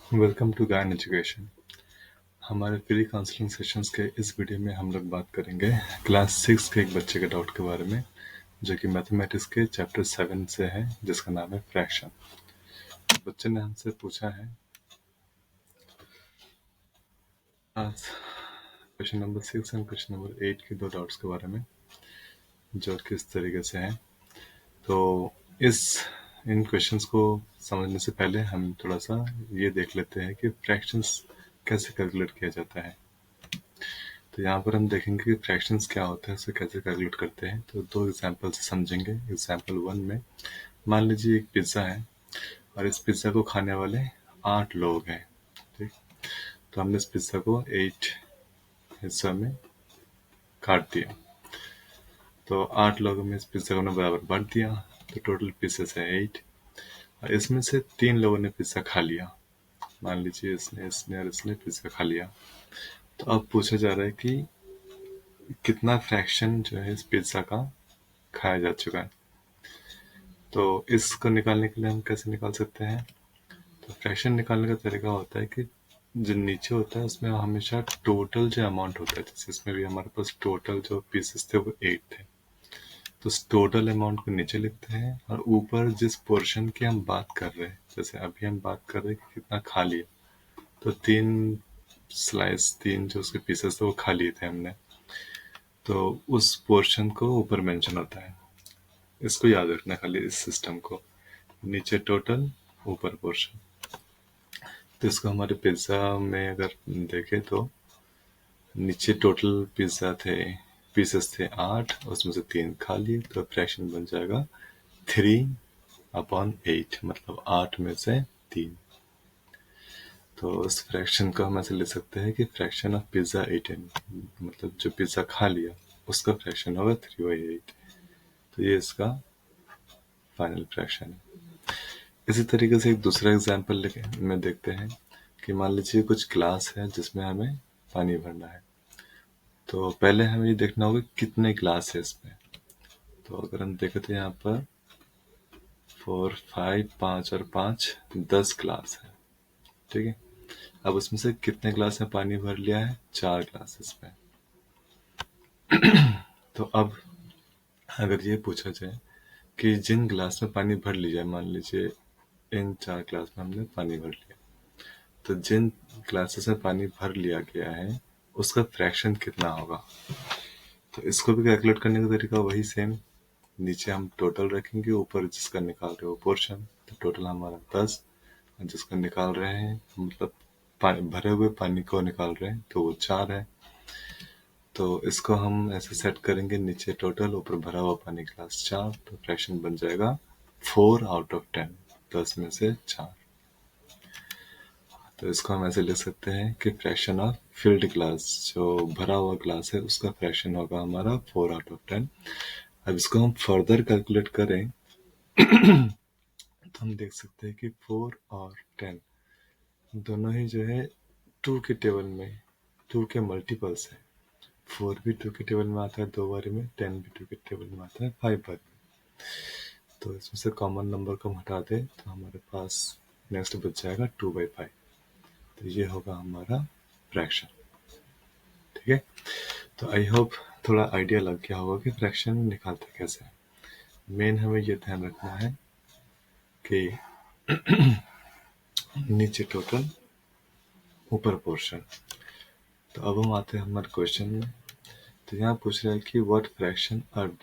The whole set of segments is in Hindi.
वेलकम टू गायन एजुकेशन। हमारे फ्री काउंसलिंग सेशंस के इस वीडियो में हम लोग बात करेंगे क्लास 6 के एक बच्चे के डाउट के बारे में, जो कि मैथमेटिक्स के चैप्टर 7 से है, जिसका नाम है फ्रैक्शन। बच्चे ने हमसे पूछा है question number 6 and question number 8 के दो डाउट्स के बारे में, जो किस तरीके से हैं। तो इस इन क्वेश्चंस को समझने से पहले हम थोड़ा सा ये देख लेते हैं कि फ्रैक्शंस कैसे कैलकुलेट किया जाता है। तो यहाँ पर हम देखेंगे कि फ्रैक्शंस क्या होते हैं, उसे कैसे कैलकुलेट करते हैं। तो दो एग्जांपल से समझेंगे। एग्जांपल 1 में मान लीजिए एक पिज्ज़ा है और इस पिज्ज़ा को खाने वाले 8 लोग हैं। ठीक, तो हमने इस पिज्ज़ा को 8 हिस्सों में काट दिया। तो 8 लोगों में इस पिज्ज़ा को हमने बराबर बांट दिया, तो टोटल पीसेस है 8। और इसमें से 3 लोगों ने पिज्ज़ा खा लिया। मान लीजिए इसने इसने और इसने पिज्ज़ा खा लिया। तो अब पूछा जा रहा है कि कितना फ्रैक्शन जो है इस पिज्ज़ा का खाया जा चुका है। तो इसको निकालने के लिए हम कैसे निकाल सकते हैं? तो फ्रैक्शन निकालने का तरीका होता है कि जो नीचे होता है उसमें हमेशा टोटल जो अमाउंट होता है, जैसे इसमें भी हमारे पास टोटल जो पीसेस थे वो 8 थे, तो उस टोटल अमाउंट को नीचे लिखते हैं और ऊपर जिस पोर्शन की हम बात कर रहे हैं, जैसे अभी हम बात कर रहे हैं कि कितना खा लिया, तो 3 जो उसके पीसेस थे वो खा लिए थे हमने, तो उस पोर्शन को ऊपर मेंशन होता है। इसको याद रखना खाली, इस सिस्टम को, नीचे टोटल ऊपर पोर्शन। तो इसको हमारे पिज्ज़ा में अगर देखें तो नीचे टोटल पिज्ज़ा थे, पीसेस थे 8, उसमें से 3 खा लिए, तो फ्रैक्शन बन जाएगा 3/8, मतलब 8 में से 3। तो इस फ्रैक्शन को हम ऐसे ले सकते हैं कि फ्रैक्शन ऑफ पिज्ज़ा 18, मतलब जो पिज्ज़ा खा लिया उसका फ्रैक्शन होगा 3/8। तो ये इसका फाइनल फ्रैक्शन है। इसी तरीके से एक दूसरा एग्जाम्पल में देखते हैं कि मान लीजिए कुछ ग्लास है जिसमें हमें पानी भरना है। तो पहले हमें ये देखना होगा कितने ग्लास है इसमें। तो अगर हम देखें तो यहाँ पर 4, 5, 5 और 5, 10 ग्लास है। ठीक है, अब उसमें से कितने ग्लास में पानी भर लिया है? 4 ग्लास इसमें। तो अब अगर ये पूछा जाए कि जिन ग्लास में पानी भर लिया, मान लीजिए इन 4 ग्लास में हमने पानी भर लिया, तो जिन ग्लासेस में पानी भर लिया गया है उसका फ्रैक्शन कितना होगा? तो इसको भी कैलकुलेट करने का तरीका वही सेम। नीचे हम टोटल रखेंगे, ऊपर जिसका निकाल रहे हो पोर्शन, तो टोटल हमारा 10, और जिसका निकाल रहे हैं मतलब भरे हुए पानी को निकाल रहे हैं तो वो 4 है। तो इसको हम ऐसे सेट करेंगे, नीचे टोटल, ऊपर भरा हुआ पानी ग्लास 4, तो फ्रैक्शन बन जाएगा 4/10, 10 में से 4। तो इसको हम ऐसे लिख सकते हैं कि फ्रैक्शन ऑफ फिल्ड ग्लास, जो भरा हुआ ग्लास है, उसका फ्रैक्शन होगा हमारा 4/10। अब इसको हम फर्दर कैलकुलेट करें तो हम देख सकते हैं कि 4 और 10 दोनों ही जो है 2 के टेबल में, 2 के मल्टीपल्स है। 4 भी 2 के टेबल में आता है 2 बारी में, 10 भी 2 के टेबल में आता है 5 बारी में। तो इसमें से कॉमन नंबर को हम हटा दें तो हमारे पास नेक्स्ट बच जाएगा 2/5। तो ये होगा हमारा फ्रैक्शन। ठीक है, तो आई होप थोड़ा आइडिया लग गया होगा कि फ्रैक्शन निकालते कैसे हैं। मेन हमें ये ध्यान रखना है कि नीचे टोटल, ऊपर पोर्शन। तो अब हम आते हैं हमारे क्वेश्चन में। तो यहाँ पूछ रहा है कि what fraction of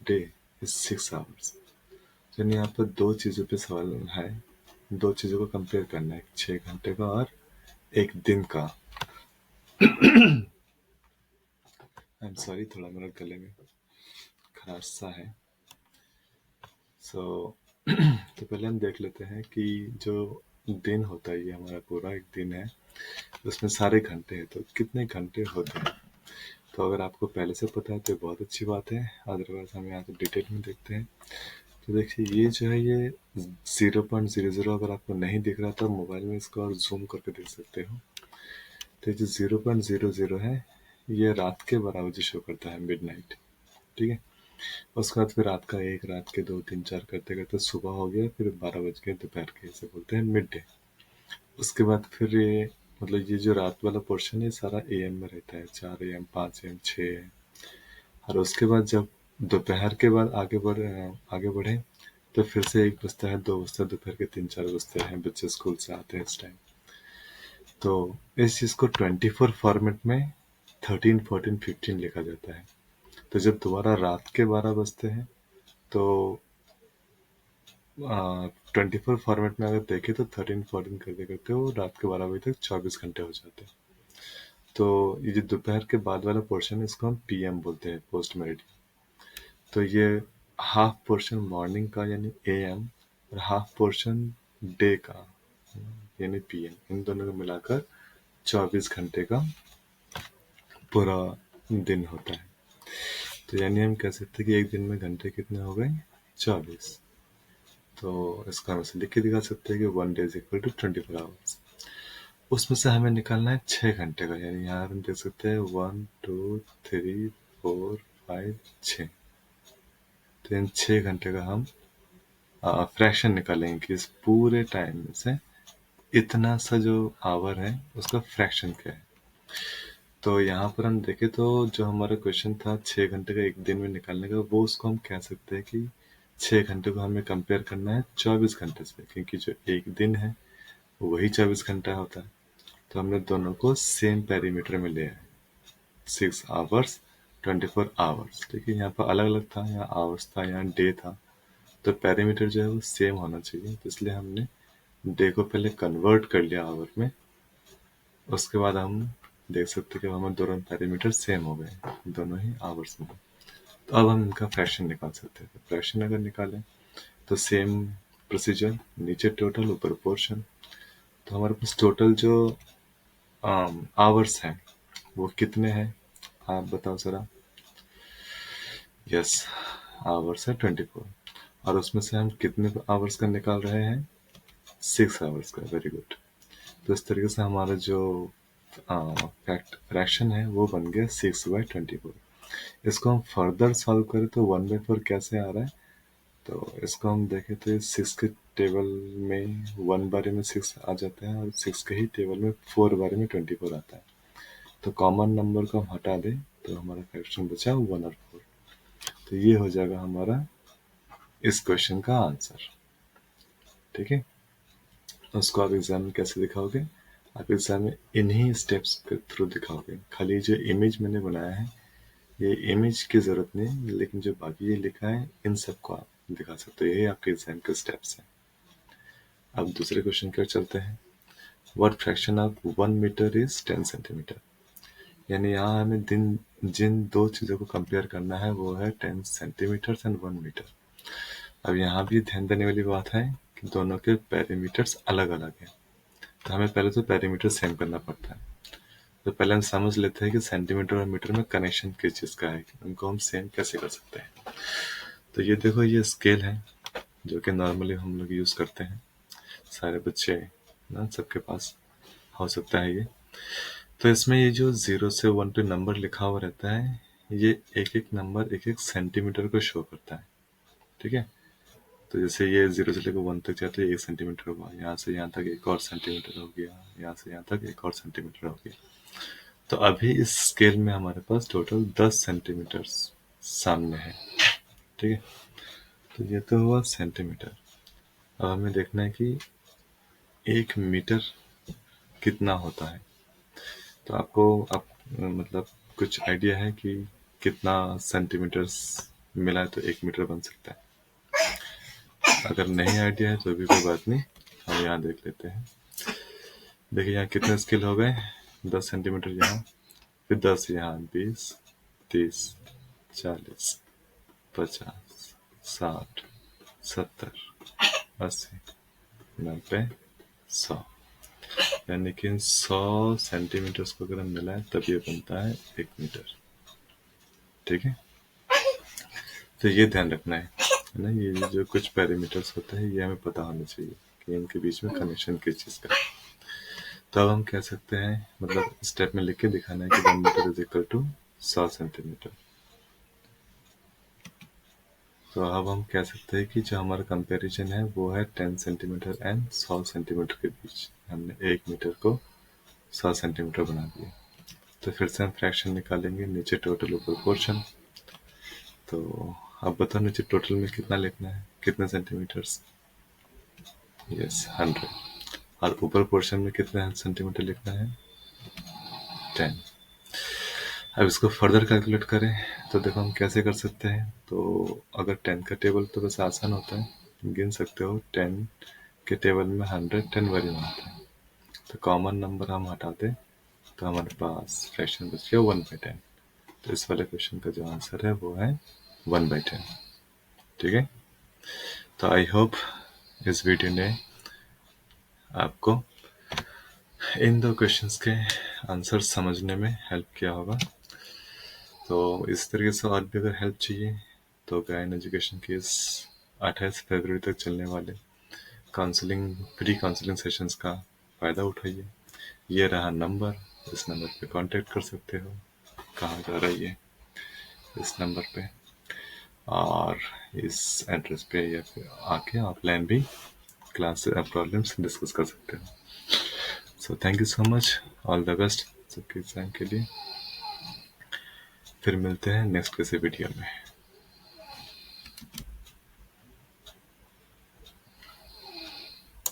day is 6 hours. यानी यहाँ पर दो चीज़ों पे सवाल है, दो चीज़ों को कंपेयर करना है, 6 घंटे का और एक दिन का। आई एम सॉरी, थोड़ा मेरा गले में खराश सा है। तो पहले हम देख लेते हैं कि जो दिन होता है, ये हमारा पूरा एक दिन है, उसमें सारे घंटे हैं, तो कितने घंटे होते हैं। तो अगर आपको पहले से पता है तो बहुत अच्छी बात है, अदरवाइज हम यहाँ से डिटेल में देखते हैं। तो देखिए ये जो है ये 0.00, अगर आपको नहीं दिख रहा तो मोबाइल में इसको और जूम करके देख सकते हो। तो जो 0.00 है ये रात के 12 बजे शो करता है, मिडनाइट। ठीक है, उसके बाद फिर रात का 1, रात के 2, 3, 4 करते करते सुबह हो गया, फिर 12 बज गए दोपहर के, इसे बोलते हैं मिड डे। उसके बाद फिर ये मतलब ये जो रात वाला पोर्शन है सारा AM में रहता है, 4 AM, 5 AM, 6 AM। और उसके बाद जब दोपहर के बाद आगे बढ़े तो फिर से 1 बजता है, 2 बजता है, दोपहर के 3-4 बजते हैं, बच्चे स्कूल से आते हैं इस टाइम। तो इस चीज को 24 फॉर्मेट में 13, 14, 15 लिखा जाता है। तो जब दोबारा रात के 12 बजते हैं तो 24 फॉर्मेट में अगर देखें तो 13, 14 करते करते वो रात के 12 बजे तक 24 घंटे हो जाते हैं। तो ये जो दोपहर के बाद वाला पोर्शन है इसको हम PM बोलते हैं, पोस्ट मेरिडियन। तो ये हाफ पोर्शन मॉर्निंग का यानी AM और हाफ पोर्शन डे का यानी PM, इन दोनों को मिलाकर 24 घंटे का पूरा दिन होता है। तो यानी हम कह सकते हैं कि एक दिन में घंटे कितने हो गए, 24। तो इसका हम ऐसे लिख के दिखा सकते हैं कि 1 day is equal to 24 hours. उसमें से हमें निकालना है 6 घंटे का, यानी यहाँ हम देख सकते हैं 1, 2, 3, 4, 5, 6। तो इन 6 घंटे का हम फ्रैक्शन निकालेंगे कि इस पूरे टाइम में से इतना सा जो आवर है उसका फ्रैक्शन क्या है। तो यहाँ पर हम देखें तो जो हमारा क्वेश्चन था 6 घंटे का एक दिन में निकालने का, वो उसको हम कह सकते हैं कि 6 घंटे को हमें कंपेयर करना है 24 घंटे से, क्योंकि जो एक दिन है वही 24 घंटा होता है। तो हमने दोनों को सेम पैरीमीटर में लिया है, 6 आवर्स, 24 आवर्स। ठीक है, यहाँ पर अलग अलग था, यहाँ आवर्स था, यहाँ डे था। तो पैरीमीटर जो है वो सेम होना चाहिए, तो इसलिए हमने डे को पहले कन्वर्ट कर लिया आवर में। उसके बाद हम देख सकते हैं कि हमारे दोनों पैरामीटर सेम हो गए, दोनों ही आवर्स में। तो अब हम इनका फ्रैक्शन निकाल सकते हैं। तो फ्रैक्शन अगर निकालें तो सेम प्रोसीजर, नीचे टोटल ऊपर पोर्शन। तो हमारे पास टोटल जो आवर्स हैं वो कितने हैं, आप बताओ जरा। यस, आवर्स है 24, और उसमें से हम कितने आवर्स का निकाल रहे हैं, 6 आवर्स का। Very good. तो इस तरीके से हमारा जो फ्रैक्शन है वो बन गया 6/24। इसको हम फर्दर सॉल्व करें तो 1/4 कैसे आ रहा है, तो इसको हम देखें तो 6 के टेबल में 1 बारे में 6 आ जाता है और 6 के ही टेबल में 4 बारे में 24 आता है। तो कॉमन नंबर को हम हटा दें तो हमारा फ्रैक्शन बचा 1 और 4। तो ये हो जाएगा हमारा इस क्वेश्चन का आंसर। ठीक है, तो उसको आप एग्जाम में कैसे दिखाओगे, आप एग्जाम में इन्हीं स्टेप्स के थ्रू दिखाओगे। खाली जो इमेज मैंने बनाया है ये इमेज की जरूरत नहीं है, लेकिन जो बाकी ये लिखा है इन सबको आप दिखा सकते हो। यही आपके एग्जाम के स्टेप्स हैं। अब दूसरे क्वेश्चन की ओर चलते हैं। What fraction of 1 metre is 10 centimetre. यानी यहाँ हमें जिन दो चीज़ों को कंपेयर करना है वो है 10 सेंटीमीटर एंड 1 मीटर। अब यहाँ भी ध्यान देने वाली बात है कि दोनों के पैरीमीटर्स अलग अलग हैं। तो हमें पहले तो पैरीमीटर सेम करना पड़ता है। तो पहले हम समझ लेते हैं कि सेंटीमीटर और मीटर में कनेक्शन किस चीज़ का है, उनको हम सेम कैसे कर सकते हैं। तो ये देखो, ये स्केल है जो कि नॉर्मली हम लोग यूज़ करते हैं, सारे बच्चे ना सबके पास हो सकता है ये। तो इसमें ये जो 0 से 1 पे नंबर लिखा हुआ रहता है, ये एक एक नंबर एक एक सेंटीमीटर को शो करता है। ठीक है, तो जैसे ये 0 से लेकर 1 तक जाते हैं 1 सेंटीमीटर हुआ, यहाँ से यहाँ तक 1 और सेंटीमीटर हो गया, यहाँ से यहाँ तक 1 और सेंटीमीटर हो गया। तो अभी इस स्केल में हमारे पास टोटल 10 सेंटीमीटर सामने है। ठीक है, तो ये तो हुआ सेंटीमीटर। अब हमें देखना है कि 1 मीटर कितना होता है। तो आपको आप मतलब कुछ आइडिया है कि कितना सेंटीमीटर्स मिला है तो 1 मीटर बन सकता है। अगर नहीं आइडिया है तो भी कोई बात नहीं, हम यहाँ देख लेते हैं। देखिए यहाँ कितने स्केल हो गए, 10 सेंटीमीटर यहाँ, फिर 10 यहाँ, 20, 30, 40, 50, 60, 70, 80, 90, 100। यानी कि 100 सेंटीमीटर्स को अगर हम मिलाएं तब ये बनता है 1 मीटर। ठीक है, तो ये ध्यान रखना है ना, ये जो कुछ पैरामीटर्स होते हैं ये हमें पता होना चाहिए कि इनके बीच में कनेक्शन किस चीज़ का है। तो अब हम कह सकते हैं, मतलब स्टेप में लिख के दिखाना है कि 1 metre is equal to 100 centimetre. तो अब हम कह सकते हैं कि जो हमारा कंपैरिजन है वो है 10 सेंटीमीटर एंड 100 सेंटीमीटर के बीच। हमने 1 मीटर को 100 सेंटीमीटर बना दिया। तो फिर से हम फ्रैक्शन निकालेंगे, नीचे टोटल ऊपर पोर्शन। तो अब बताओ नीचे टोटल में कितना लिखना है, कितने सेंटीमीटर्स? यस, 100। और ऊपर पोर्शन में कितना सेंटीमीटर लिखना है? 10। अब इसको फर्दर कैलकुलेट करें तो देखो हम कैसे कर सकते हैं। तो अगर 10 का टेबल तो वैसे आसान होता है, गिन सकते हो। 10 के टेबल में 100 10 बारी में आता है, तो कॉमन नंबर हम हटाते तो हमारे पास फ्रैक्शन बच गया 1/10। तो इस वाले क्वेश्चन का जो आंसर है वो है 1/10। ठीक है, तो आई होप इस वीडियो ने आपको इन दो क्वेश्चंस के आंसर समझने में हेल्प किया होगा। तो इस तरीके से और भी अगर हेल्प चाहिए तो गायन एजुकेशन के इस 28 फरवरी तक चलने वाले काउंसलिंग प्री काउंसलिंग सेशंस का फ़ायदा उठाइए। ये रहा नंबर, इस नंबर पे कांटेक्ट कर सकते हो। कहाँ जा रहा है ये? इस नंबर पे, और इस एड्रेस पे, या फिर आके ऑफलाइन भी क्लास प्रॉब्लम्स डिस्कस कर सकते हो। So thank you so much, all the best सबके एग्जाम के लिए। फिर मिलते हैं नेक्स्ट किसी वीडियो में।